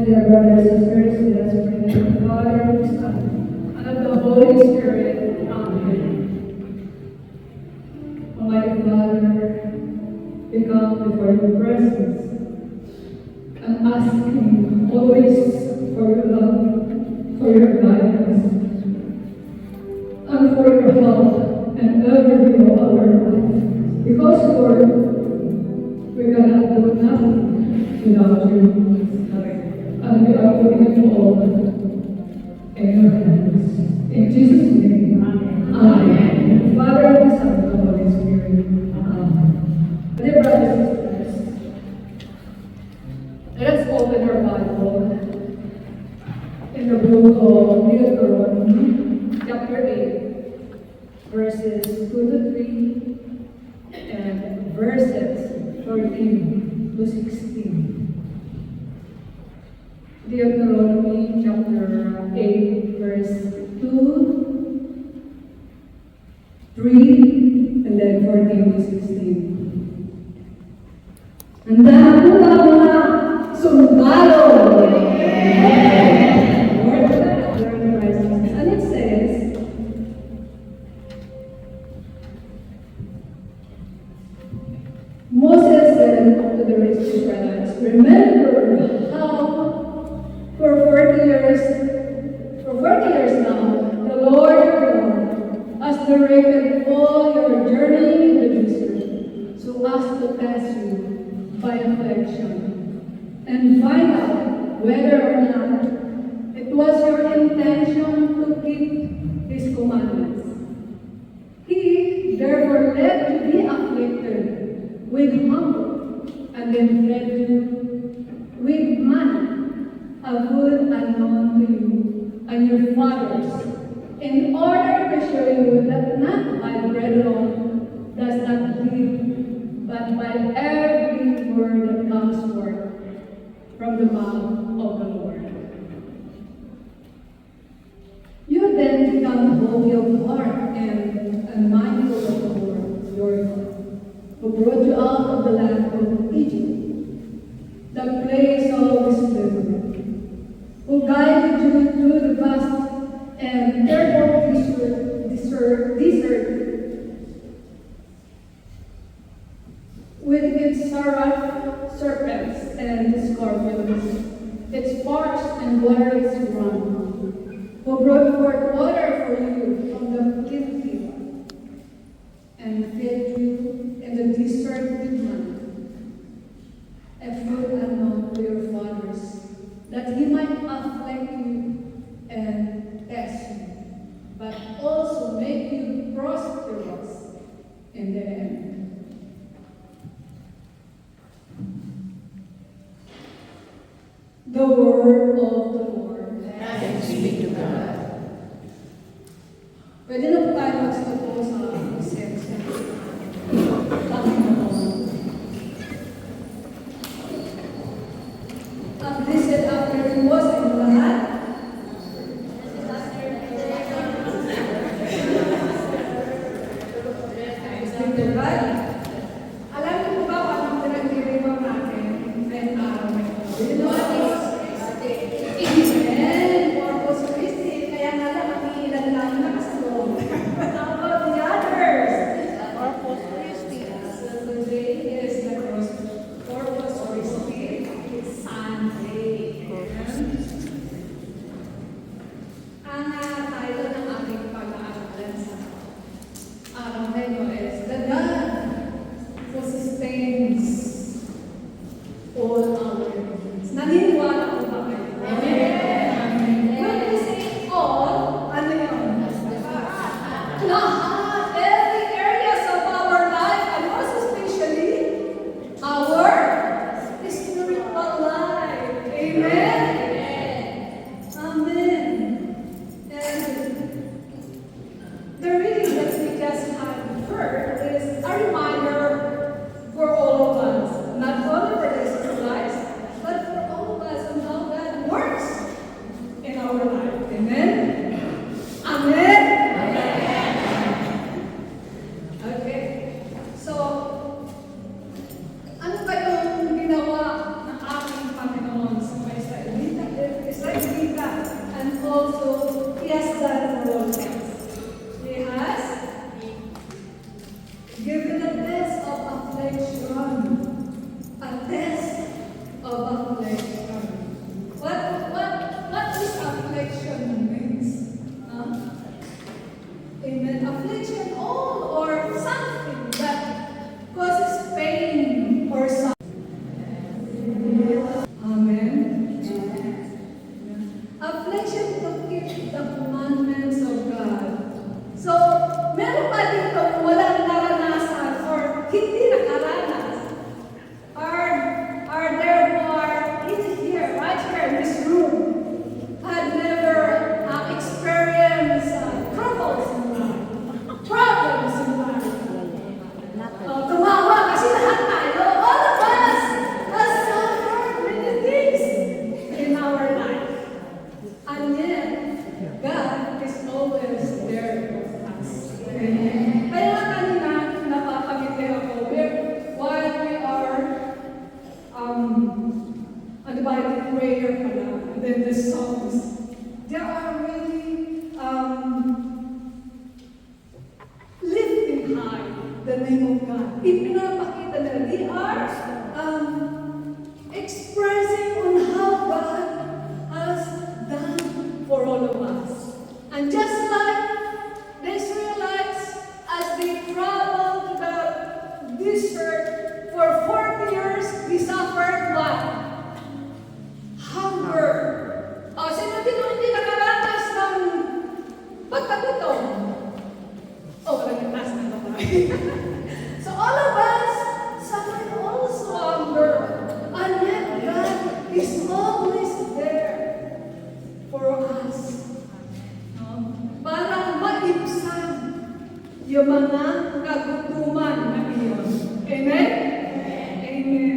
dear brothers and sisters, let us pray in the name of the Father, the Son, and of the Holy Spirit. Amen. Almighty Father, we come before your presence and asking always for your love, for your guidance, and for your help and overview of our life. Because, Lord, we cannot do nothing without you. And we are putting it all in your hands. In Jesus' name, Amen. Amen. Father, and the Son, and the Holy Spirit. Amen. Dear brothers and sisters, let us open our Bible in the book of Deuteronomy, chapter 8, verses 2 to 3, and verses 14 to 16. Deuteronomy chapter 8, verse 2, 3, and then 14 to 16. And then po mga sundalo. And it says, Moses said to the Israelites, remember how for 40 years now, the Lord your God has directed all your journey in the desert, so as to test you by affliction, and find out whether or not it was your intention to keep His commandments. He therefore let you be afflicted with hunger, and then fed you with manna, a food unknown to you and your fathers, in order to show you that not by bread alone does not live, but by every word that comes forth from the mouth of the Lord. You then become holy of heart and mindful of the Lord your God, who brought you out of the land of Egypt, the place of slavery, who guided you through the vast and terrible desert with its serpents and scorpions, its parched and waterless ground, who brought forth water for you from the flint field, and fed you in the desert with manna, a food unknown to your fathers, that He might afflict you and test you, but also make you prosperous in the end. The word of the Lord. Thanks be to God. Pwede na po tayo magstupo sa presensya. Panginoon. At blessed afternoon po sa inyo lahat. Mr. God, alam niyo po ba kung anong pinag-direwang natin ngayong araw na ito? Amen. Corpus Christi. Kaya nga lang, ang ilan lang nakasalong. How about the others? affliction to keep the commandments of God. So, meron pa dito walang naranasan or hindi nakaranas. Are there more in here, right here in this room, had never experienced troubles in life, problems in life? Tumawa kasi lahat tayo, all of us has suffered many things in our life. And yet, God is always there for us. Kaya kanina, napapagiti ako while we are divided prayer pala, and then the songs. There are really lifting high the name of God. Ipinapakita na they are expressing on how God has done for all of us. And just like the Israelites, as they traveled to the desert for 40 years, they suffered what? Hunger. Sino dito hindi nakaranas ng pagkagutom? Walang taas na naman. So all of us suffer also hunger. And yet God is always there for us. Para maibsan yung mga kagutuman na iyon. Amen? Amen.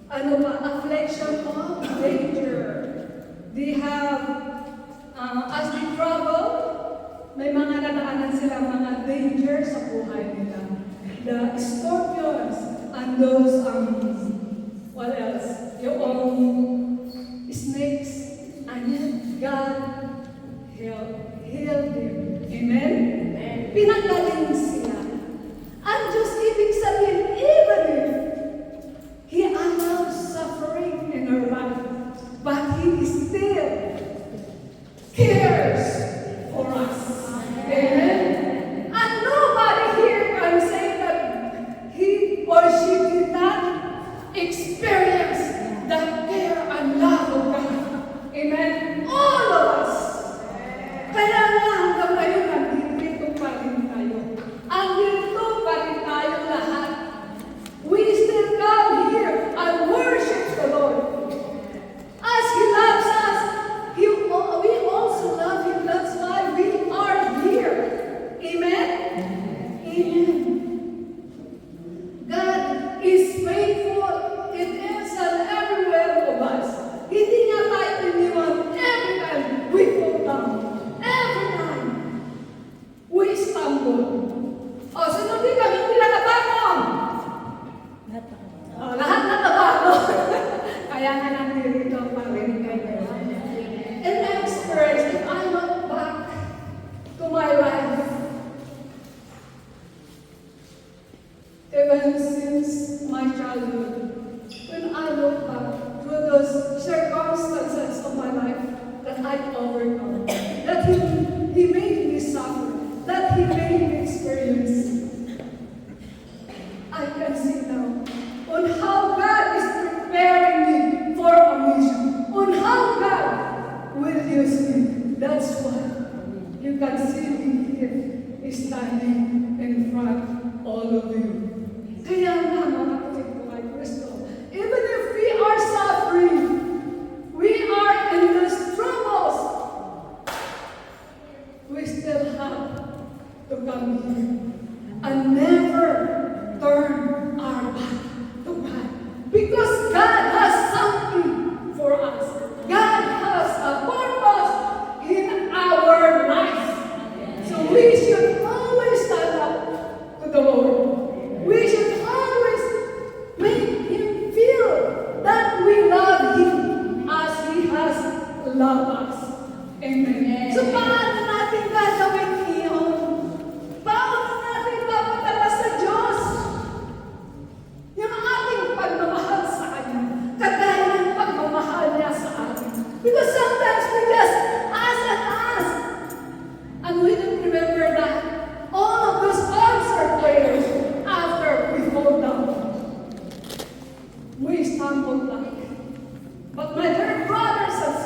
And affliction of danger. They have, as they travel, may mga nadaanan sila mga danger sa buhay nila. The scorpions and those, what else? Yung snakes. And yet, God healed them. Amen? Pinagaling sila. And just ibig sabihin, even if He allows suffering in our life, but He still cares for us. Amen? And nobody here can say that he or she did not experience the care and love of God. Amen? All of us. Kaya nga hanggang ngayon, nandito pa rin tayo. Andito pa rin tayo lahat. We still come here and worship the Lord. As He loves us, we also love Him. That's why we are here. Amen? Amen. God is faithful in each and every one of us. Hindi niya tayo iniwan every time we fall down. Every time we stumble. Sino di kami hindi nakabangon? Lahat na tabago. Kaya nga nandito pa rin kayo. And I experience, if I look back to my life, even since my childhood, when I look back to those circumstances of my life that I overcome, that He made me suffer, that He made me experience, I can see now on how God is preparing me for a mission, on how God will use me. That's why you can see me here standing in front of all of you. Kaya nga mga kapatid ko kay Kristo, even if we are suffering, we are in these troubles, we still have to come here and never turn our back to God. Because God has something for us. God has a purpose in our life. So we should always stand up to the Lord. We should always make Him feel that we love Him as He has loved us. Amen. So paano natin gagawin iyon? Paano natin papadala sa Diyos yung ating pagmamahal sa Kanya, kagaya ng pagmamahal niya sa atin? Because sometimes we just ask and ask, and we don't remember that all of those answered prayers after we fall down, we stumble back. But my dear brothers and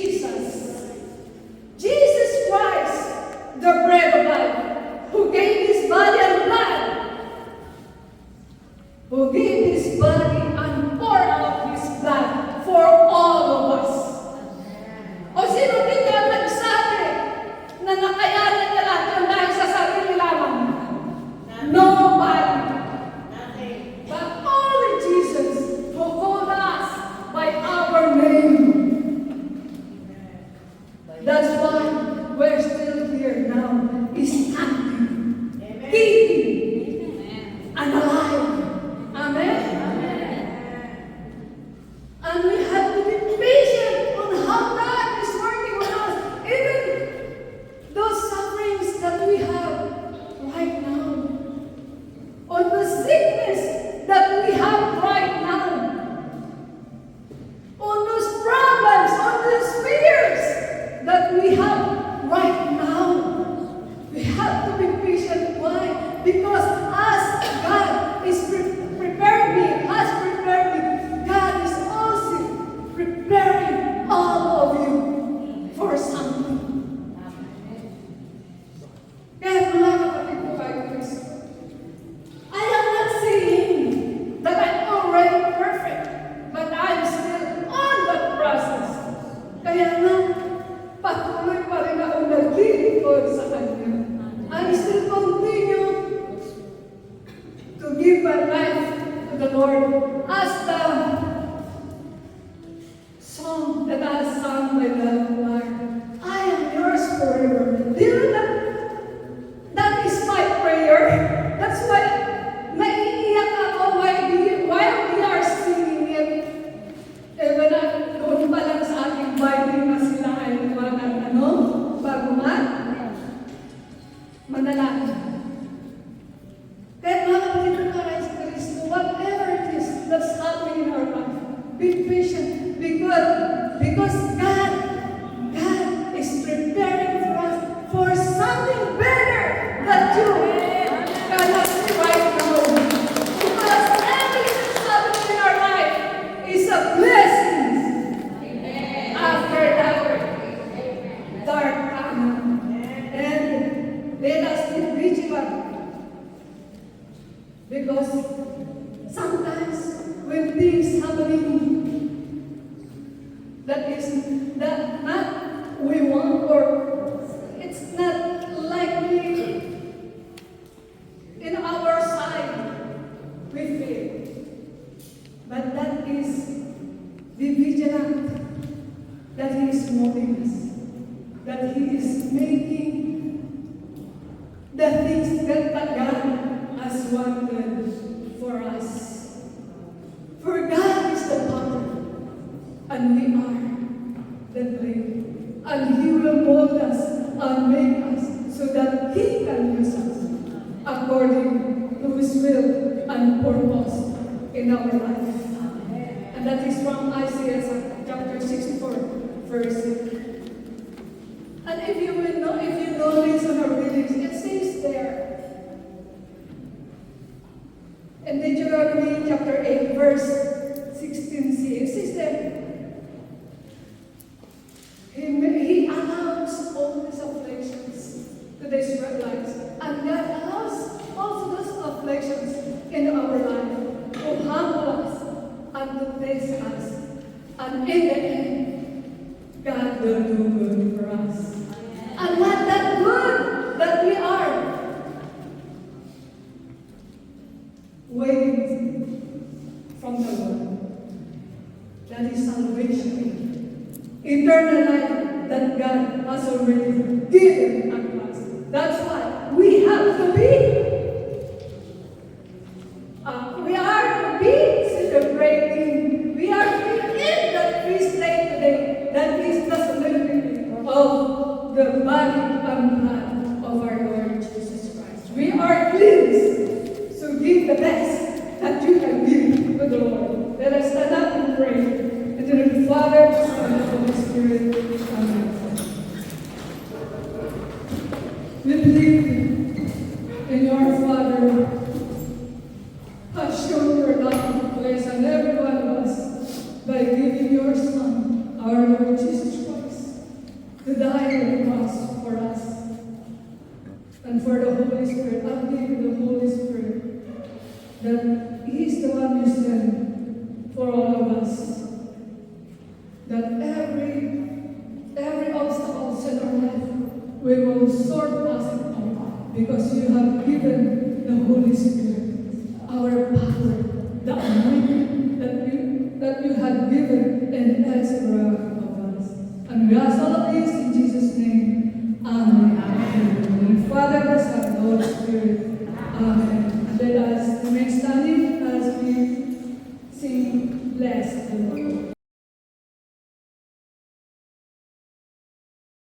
Jesus. Jesus Christ, the bread of life, who gave his body and blood, who gave his body and poured out his blood for all of us. O sino dito ang nagsabi na nakayanan niya lahat yun dahil sa sarili lamang? Nobody. But only Jesus who called us by our name. That's why we're still here now, standing, kicking, and alive. Amen? And we have to be patient on how God is working on us. Even those sufferings that we have right now, or the sickness that we have right now, on those problems, on those fears that we have right now. We have to be patient. Why? Because as God is preparing me, has prepared me, God is also preparing all of you for something. Kaya mga kapatid ko kay Kristo, I am not saying that I'm already perfect, but I'm still on that process. Kaya nga, patuloy pa rin ako naglilingkod sa Kanya. I still continue to give my life to the Lord as the song that I sung by the choir. I am yours forever. Do you know that is my prayer? That's why naiiyak ako while we are singing it. When doon pa lang sa ating Bible na sila ay bago manalangin. Kaya mga kapatid ko sa Kristo, whatever it is that's happening in our life, be patient because God is preparing for us for something better that you cannot see right now. Because everything that's happening in our life is a blessing after that dark time. And let us be vigilant. Because sometimes when things happening that not we want, or it's not likely in our side, we fail. But that is be vigilant that He is moving us, that He is making the things that God has wanted for us. For God is the potter, and we are the clay. And He will mold us and make us so that He can use us according to His will and purpose in our life. And that is from Isaiah chapter 64, verse 6. And if you notice on our readings, it says there, in Deuteronomy chapter 8, verse 16c, it says there, He allows all these afflictions to the Israelites, and God allows also those afflictions in our life to humble us and to test us, and in the end, God will do good for us. And what that good that we are waiting from the Lord. That is salvation. Eternal life that God has already given unto us. That's why we have to be celebrating. We are in that feast day today. That is the celebration of the body and blood of our Lord Jesus Christ. We are cleansed. So give the best that you can give to the Lord. Let us stand up and pray. In the name of the Father, the Son, and the Holy Spirit. Amen. We believe in your Father has shown your love to place on every one of us by giving your Son, our Lord Jesus Christ. died on the cross for us. And for the Holy Spirit, I believe in the Holy Spirit, that He is the one you sent for all of us. That every obstacle in our life, we will sort us out because you have given the Holy Spirit our power, the anointing that you have given in extra of us. And we ask all of this in Jesus' name. Amen. Amen. Father, the Son, the Holy Spirit. Amen.